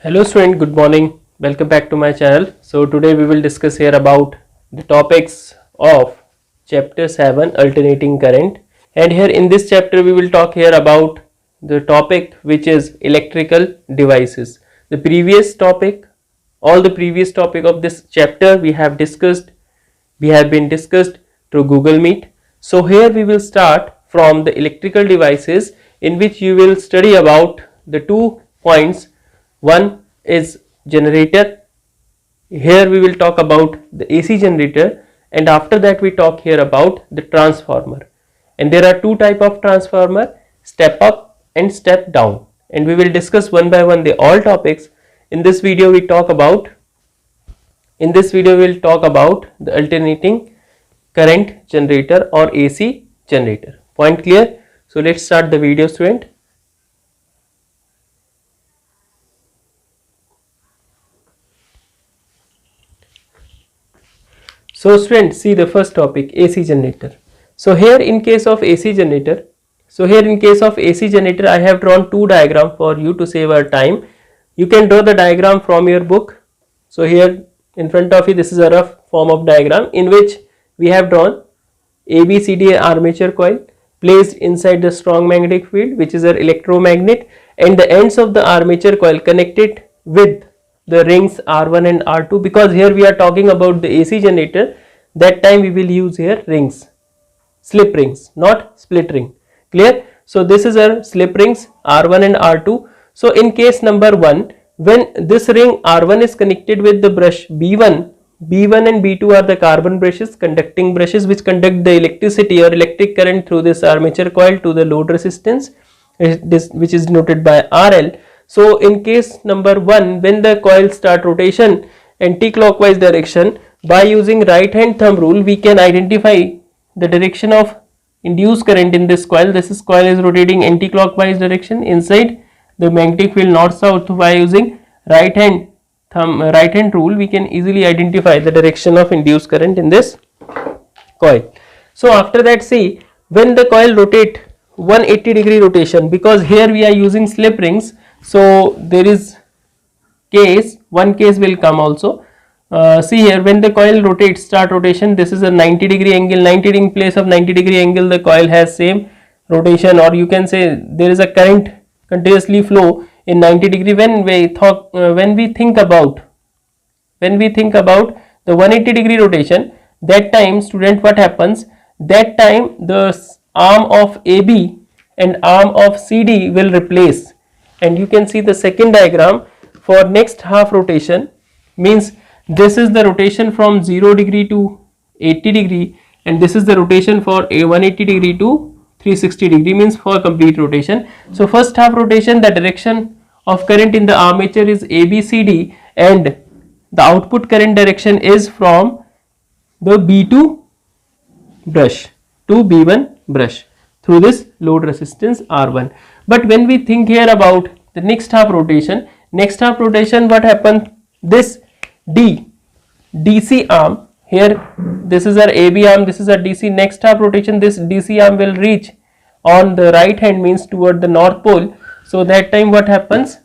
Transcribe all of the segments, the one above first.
Hello student, good morning. Welcome back to my channel. So today we will discuss here about the topics of chapter 7 alternating current, and here in this chapter we will talk here about the topic which is electrical devices. The previous topic, all the previous topic of this chapter we have been discussed through Google Meet. So here we will start from the electrical devices, in which you will study about the 2 points. One is generator. Here we will talk about the AC generator, and after that we talk here about the transformer. And there are two type of transformer, step up and step down, and we will discuss one by one the all topics. In this video we will talk about the alternating current generator or AC generator. Point clear? So let's start the video, student. So students, see the first topic, AC generator. So here in case of AC generator, I have drawn two diagrams for you to save our time. You can draw the diagram from your book. So here in front of you, this is a rough form of diagram in which we have drawn ABCD armature coil placed inside the strong magnetic field, which is an electromagnet, and the ends of the armature coil connected with the rings R1 and R2. Because here we are talking about the AC generator, that time we will use here rings, slip rings, not split ring. Clear? So this is our slip rings R1 and R2. So in case number 1, when this ring R1 is connected with the brush B1 and B2 are the carbon brushes, conducting brushes, which conduct the electricity or electric current through this armature coil to the load resistance, which is denoted by RL. So in case number 1, when the coil start rotation anti-clockwise direction, by using right hand thumb rule we can identify the direction of induced current in this coil. This coil is rotating anti-clockwise direction inside the magnetic field north south. By using right hand rule we can easily identify the direction of induced current in this coil. So after that, see, when the coil rotate 180-degree rotation, because here we are using slip rings, so there is one case will come also. See here, when the coil rotates, start rotation, this is a 90-degree angle, in place of 90-degree angle the coil has same rotation, or you can say there is a current continuously flow in 90-degree. When we think about the 180-degree rotation, that time, student, what happens, that time the arm of AB and arm of CD will replace, and you can see the second diagram for next half rotation. Means this is the rotation from 0 degree to 80 degree, and this is the rotation for a 180 degree to 360 degree, means for complete rotation. So first half rotation, the direction of current in the armature is ABCD, and the output current direction is from the B2 brush to B1 brush through this load resistance R1. But when we think here about the next half rotation, what happened, this DC arm here, this is our AB arm, this is our DC. Next half rotation, this DC arm will reach on the right hand, means toward the north pole. So that time what happens,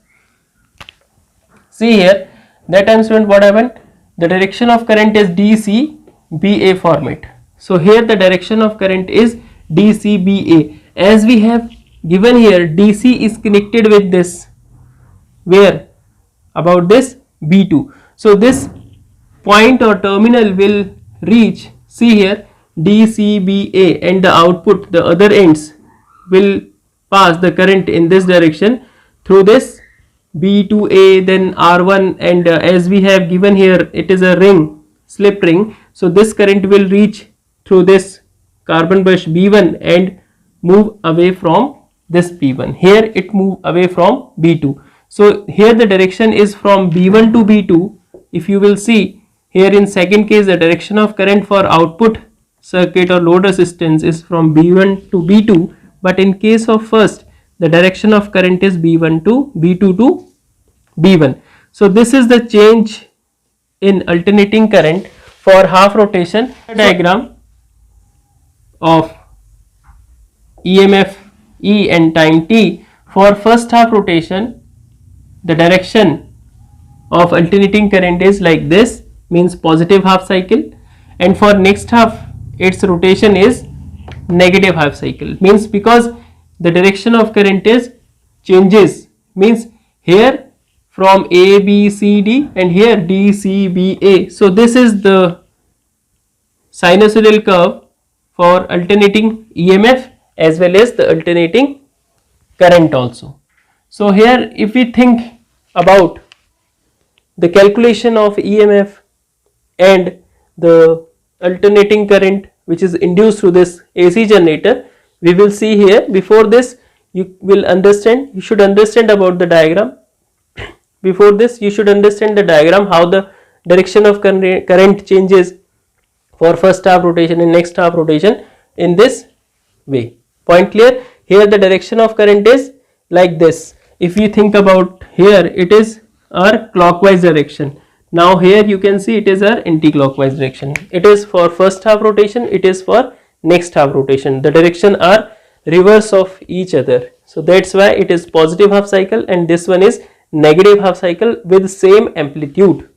see here, that time, student, what happened, the direction of current is DCBA format. So here the direction of current is DCBA, as we have given here DC is connected with this, where, about this B2. So this point or terminal will reach, see here, DCBA, and the output, the other ends will pass the current in this direction through this B2A, then R1, and as we have given here, it is a ring, slip ring. So this current will reach through this carbon brush B1 and move away from this B1. Here it move away from B2. So here the direction is from B1 to B2. If you will see here, in second case, the direction of current for output circuit or load resistance is from B1 to B2, but in case of first, the direction of current is B1 to B2 to B1. So this is the change in alternating current for half rotation. Diagram of EMF E and time t. For first half rotation, the direction of alternating current is like this, means positive half cycle, and for next half its rotation is negative half cycle, means because the direction of current is changes, means here from A B C D and here D C B A. So this is the sinusoidal curve for alternating EMF as well as the alternating current also. So here if we think about the calculation of EMF and the alternating current which is induced through this AC generator, we will see here. Before this you should understand about the diagram. Before this you should understand the diagram, how the direction of current changes for first half rotation and next half rotation in this way. Point clear? Here the direction of current is like this. If you think about here, it is our clockwise direction. Now here you can see it is our anti-clockwise direction. It is for first half rotation, it is for next half rotation. The direction are reverse of each other. So that's why it is positive half cycle and this one is negative half cycle with same amplitude,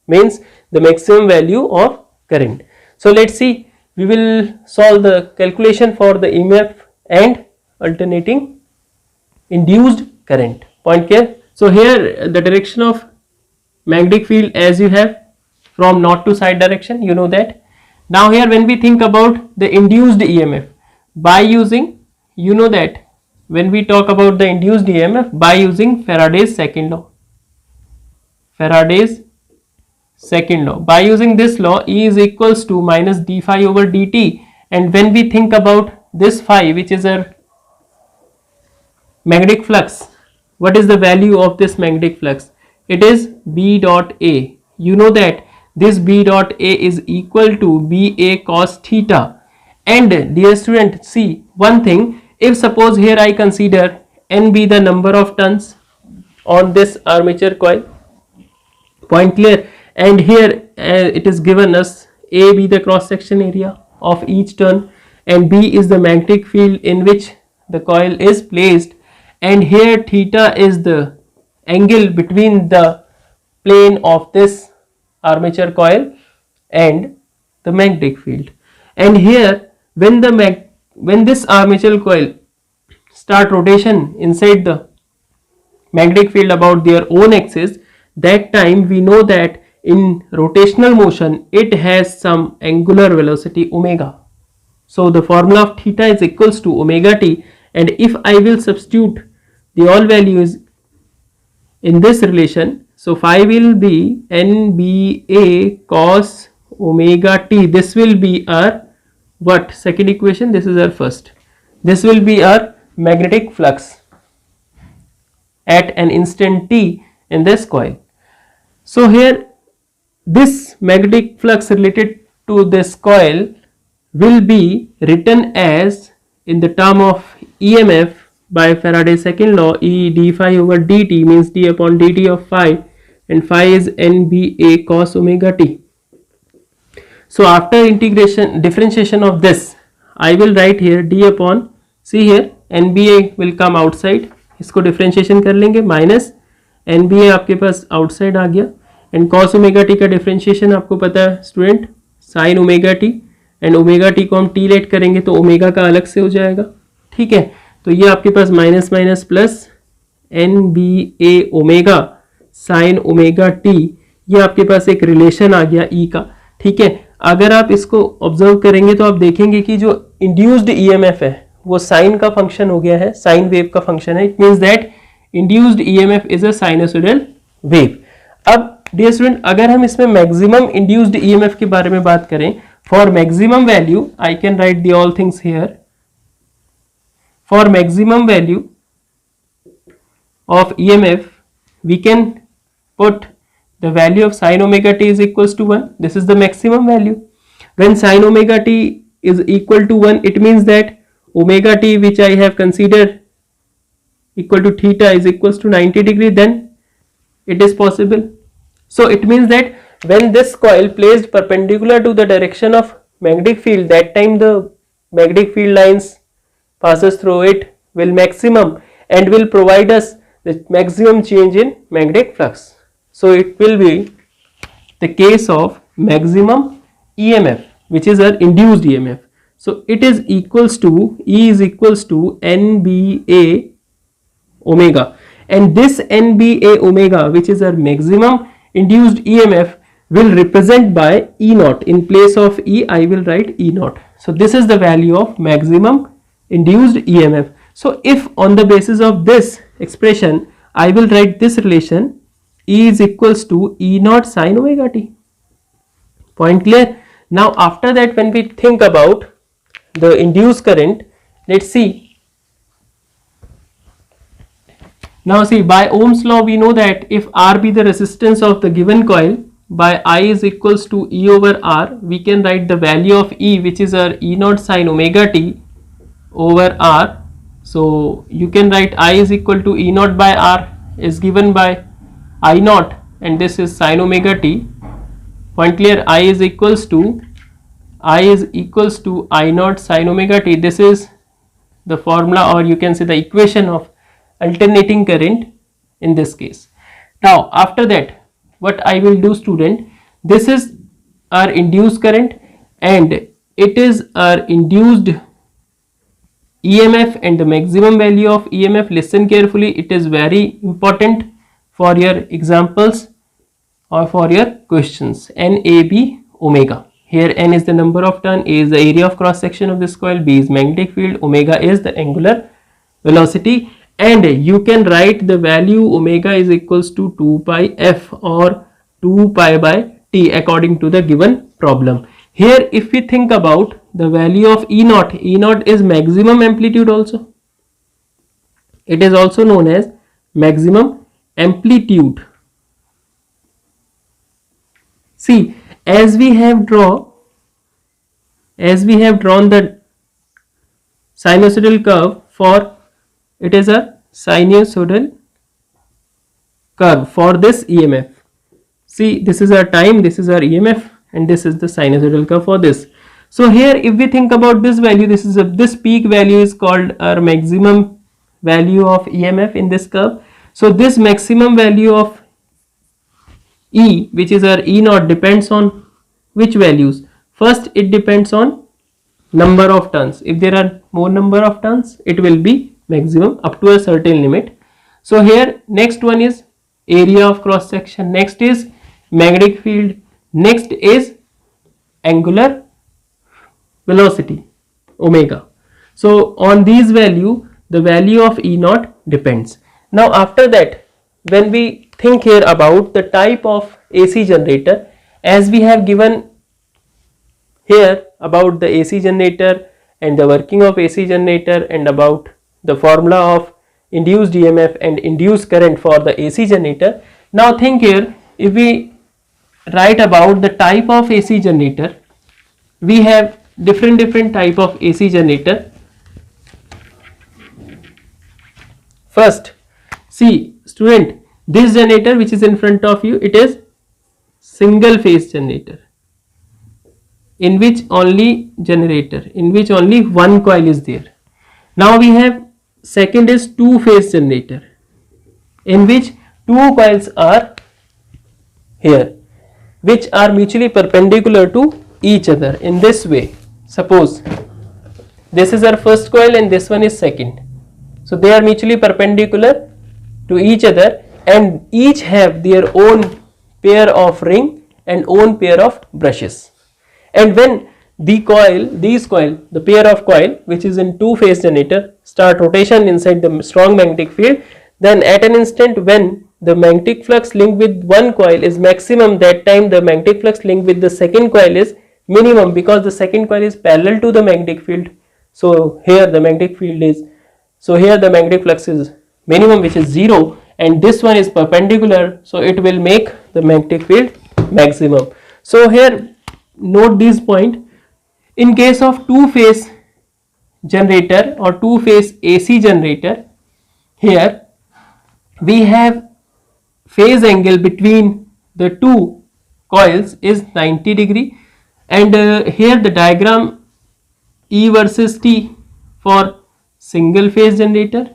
means the maximum value of current. So let's see, we will solve the calculation for the EMF and alternating induced current. Point clear? So here the direction of magnetic field as you have from north to south direction, you know that. Now here when we think about the induced EMF by using, you know that when we talk about the induced EMF by using Faraday's second law. Faraday's second law. By using this law, E is equals to minus d phi over dt, and when we think about this phi which is a magnetic flux, what is the value of this magnetic flux? It is B dot A. You know that this B dot A is equal to BA cos theta. And dear student, see one thing, if suppose here I consider N be the number of turns on this armature coil, point clear, and here it is given us A be the cross section area of each turn and B is the magnetic field in which the coil is placed, and here theta is the angle between the plane of this armature coil and the magnetic field. And here when this armature coil start rotation inside the magnetic field about their own axis, that time we know that in rotational motion it has some angular velocity omega. So the formula of theta is equals to omega t, and if I will substitute the all values in this relation, so phi will be NBA cos omega t. This will be our what? Second equation. This is our first. This will be our magnetic flux at an instant t in this coil. So here this magnetic flux related to this coil will be written as in the term of EMF by Faraday's second law, E d phi over dt, means d upon dt of phi, and phi is NBA cos omega t. So after differentiation of this, I will write here d upon, see here NBA will come outside, इसको differentiation कर लेंगे, minus NBA आपके पास outside आ गया, and cos omega t का differentiation आपको पता है student, sin omega t, and omega t को हम t लेट करेंगे तो ओमेगा का अलग से हो जाएगा, ठीक है. तो ये आपके पास minus minus plus NBA omega sine omega T, ये आपके पास एक रिलेशन आ गया E का, ठीक है. अगर आप इसको ऑब्जर्व करेंगे तो आप देखेंगे कि जो इंड्यूस्ड EMF है वो साइन का फंक्शन हो गया है, साइन वेव का फंक्शन है. It means that induced EMF is a sinusoidal wave. अब डियर स्टूडेंट, अगर हम इसमें मैक्सिमम इंड्यूस्ड EMF के बारे में बात करें, for maximum value I can write the all things here. For maximum value of EMF, we can put the value of sin omega t is equals to 1. This is the maximum value. When sin omega t is equal to 1, it means that omega t which I have considered equal to theta is equals to 90 degree, then it is possible. So it means that when this coil placed perpendicular to the direction of magnetic field, that time the magnetic field lines passes through it will maximum and will provide us the maximum change in magnetic flux. So it will be the case of maximum EMF, which is our induced EMF. So it is equals to, E is equals to NBA omega, and this NBA omega, which is our maximum induced EMF, will represent by E naught. In place of E, I will write E naught. So this is the value of maximum induced EMF. So if on the basis of this expression, I will write this relation, E is equals to E naught sin omega t. Point clear? Now after that, when we think about the induced current, let's see. Now see, by Ohm's law we know that if R be the resistance of the given coil, by I is equals to E over R, we can write the value of E, which is our E naught sin omega t over R. So you can write I is equal to E naught by R is given by I naught, and this is sin omega t. Point clear? I is equals to I naught sin omega t. This is the formula, or you can say the equation of alternating current in this case. Now after that, what I will do, student, this is our induced current and it is our induced EMF, and the maximum value of EMF, listen carefully, it is very important for your examples or for your questions. NAB omega. Here N is the number of turn, A is the area of cross section of this coil, B is magnetic field, omega is the angular velocity, and you can write the value omega is equals to 2 pi f or 2 pi by t according to the given problem. Here if we think about the value of E naught is maximum amplitude also. It is also known as maximum amplitude. See, as we have drawn the sinusoidal curve for, it is a sinusoidal curve for this EMF. See, this is our time, this is our EMF, and this is the sinusoidal curve for this. So here if we think about this value, this peak value is called our maximum value of EMF in this curve. So this maximum value of E, which is our E naught, depends on which values? First, it depends on number of turns. If there are more number of turns, it will be maximum up to a certain limit. So here next one is area of cross section, next is magnetic field, next is angular velocity omega. So on these value, the value of E naught depends. Now after that, when we think here about the type of AC generator, as we have given here about the AC generator and the working of AC generator and about the formula of induced EMF and induced current for the AC generator. Now think here, if we write about the type of AC generator, we have different type of AC generator. First, see student, this generator which is in front of you, it is single phase generator, in which only one coil is there. Now we have second is two phase generator, in which two coils are here, which are mutually perpendicular to each other in this way. Suppose this is our first coil and this one is second, so they are mutually perpendicular to each other and each have their own pair of ring and own pair of brushes. And when the pair of coil which is in two phase generator start rotation inside the strong magnetic field, then at an instant when the magnetic flux linked with one coil is maximum, that time the magnetic flux linked with the second coil is minimum, because the second coil is parallel to the magnetic field. So here the magnetic flux is minimum, which is 0, and this one is perpendicular, so it will make the magnetic field maximum. So here note this point. In case of two phase generator or two phase AC generator, here we have phase angle between the two coils is 90 degree, and here the diagram E versus T for single phase generator,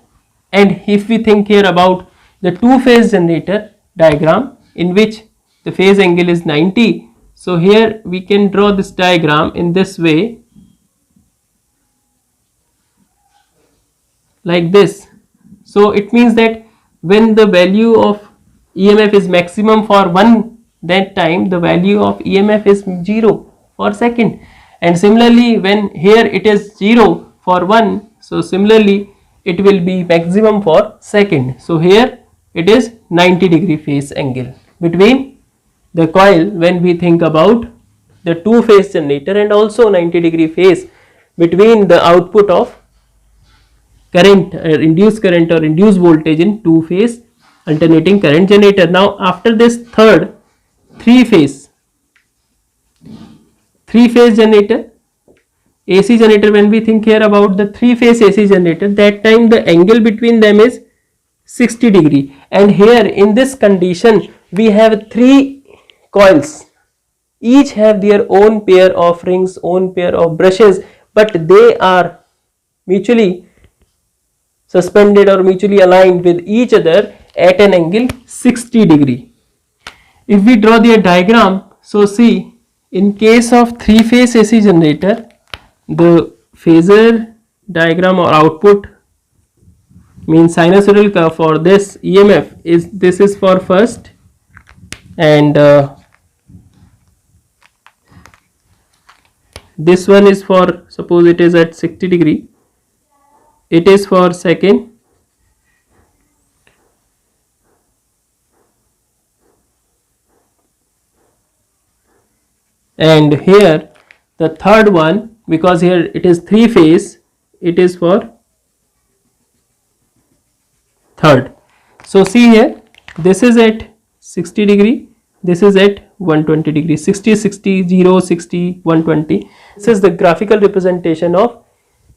and if we think here about the two phase generator diagram, in which the phase angle is 90. So here we can draw this diagram in this way, like this. So it means that when the value of EMF is maximum for one, that time the value of EMF is 0 for second, and similarly when here it is 0 for 1, so similarly it will be maximum for second. So here it is 90-degree phase angle between the coil when we think about the two phase generator, and also 90-degree phase between the output of current, induced current or induced voltage in two phase alternating current generator. Now after this third three phase generator, AC generator, when we think here about the three phase AC generator, that time the angle between them is 60 degree, and here in this condition we have three coils, each have their own pair of rings, own pair of brushes, but they are mutually suspended or mutually aligned with each other at an angle 60 degree. If we draw the diagram, so see, in case of three phase AC generator, the phasor diagram or output means sinusoidal curve for this EMF is, this is for first, and this one is for, suppose it is at 60 degree, it is for second, and here the third one, because here it is three phase, it is for third. So see here, this is at 60 degree, this is at 120 degree, 60, 60, 0, 60, 120. This is the graphical representation of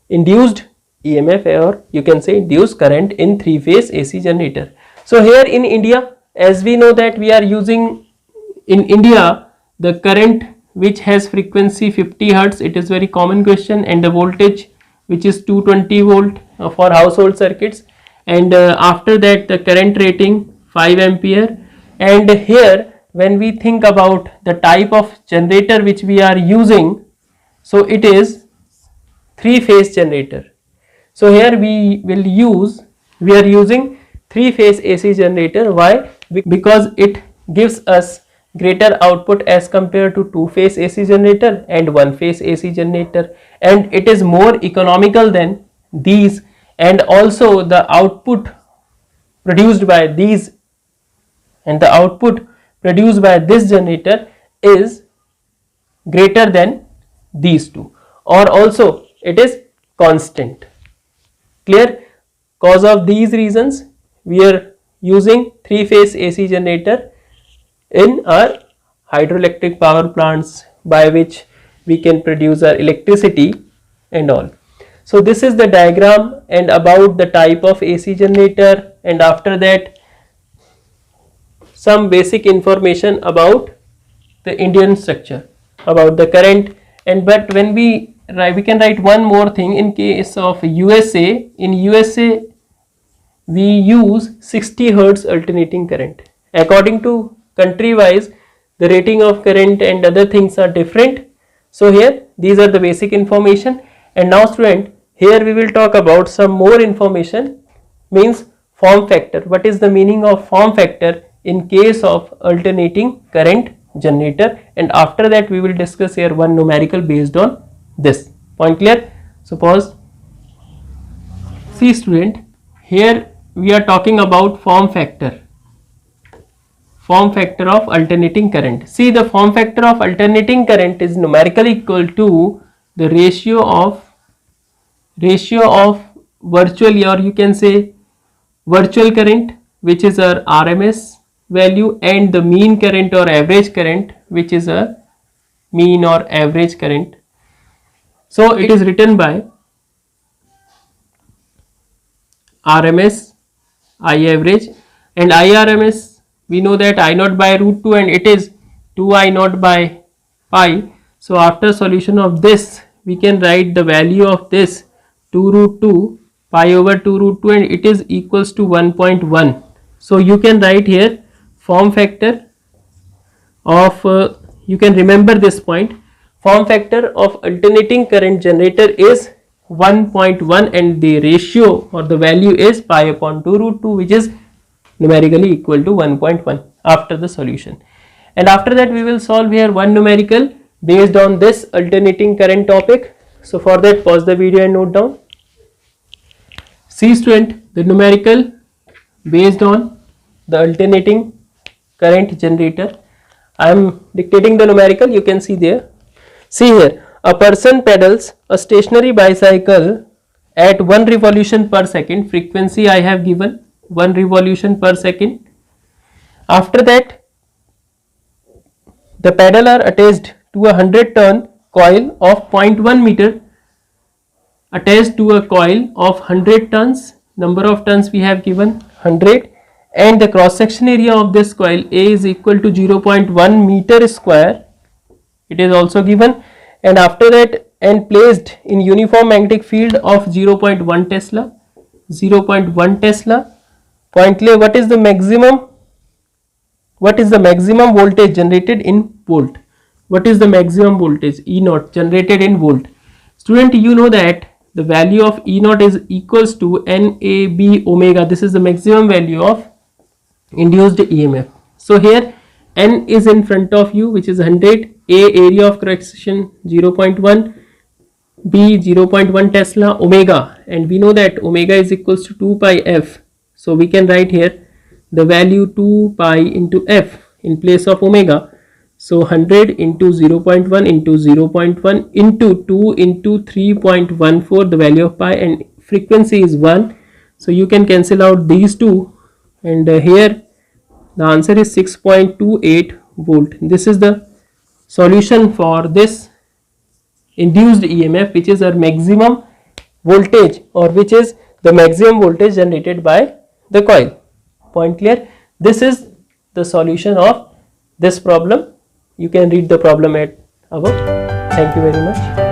induced EMF, or you can say induced current in three phase AC generator. So here in India, as we know that we are using in India the current which has frequency 50 hertz, it is very common question, and the voltage which is 220 volt for household circuits, and after that the current rating 5 ampere. And here when we think about the type of generator which we are using, so it is three phase generator. So here we are using three phase AC generator. Why? Because it gives us greater output as compared to two phase AC generator and one phase AC generator, and it is more economical than these, and also the output produced by these and the output produced by this generator is greater than these two, or also it is constant. Clear? Cause of these reasons we are using three phase AC generator in our hydroelectric power plants, by which we can produce our electricity and all. So this is the diagram and about the type of AC generator, and after that some basic information about the Indian structure, about the current. And but when we can write one more thing. In case of USA, in USA we use 60 hertz alternating current. According to country wise, the rating of current and other things are different. So here these are the basic information, and now student, here we will talk about some more information, means form factor. What is the meaning of form factor in case of alternating current generator, and after that we will discuss here one numerical based on this point. Clear? So pause. See student, here we are talking about form factor of alternating current. See, the form factor of alternating current is numerically equal to the ratio of virtual, or you can say virtual current, which is our RMS value, and the mean current or average current, which is a mean or average current. So it is written by RMS, I average, and IRMS we know that I naught by root 2, and it is 2 I naught by pi. So after solution of this we can write the value of this 2 root 2 pi over 2 root 2, and it is equals to 1.1. So you can write here form factor of you can remember this point, form factor of alternating current generator is 1.1 and the ratio or the value is pi upon 2 root 2, which is numerically equal to 1.1 after the solution. And after that we will solve here one numerical based on this alternating current topic. So for that, pause the video and note down. See student, the numerical based on the alternating current generator. I am dictating the numerical, you can see there. See here, a person pedals a stationary bicycle at 1 revolution per second. Frequency I have given 1 revolution per second. After that, the pedal are attached to a 100 turn coil of 0.1 meter attached to a coil of 100 turns. Number of turns we have given 100, and the cross section area of this coil A is equal to 0.1 meter square. It is also given, and after that, and placed in uniform magnetic field of 0.1 Tesla. 0.1 Tesla. Point clear. What is the maximum? What is the maximum voltage generated in volt? What is the maximum voltage E naught generated in volt? Student, you know that the value of E naught is equals to NAB omega. This is the maximum value of induced EMF. So here N is in front of you, which is 100, A area of cross section 0.1, B 0.1 Tesla, omega, and we know that omega is equals to 2 pi F. So we can write here the value 2 pi into F in place of omega. So 100 into 0.1 into 0.1 into 2 into 3.14, the value of pi, and frequency is 1. So you can cancel out these two, and here the answer is 6.28 volt. This is the solution for this induced EMF, which is our maximum voltage, or which is the maximum voltage generated by the coil. Point clear? This is the solution of this problem. You can read the problem at above. Thank you very much.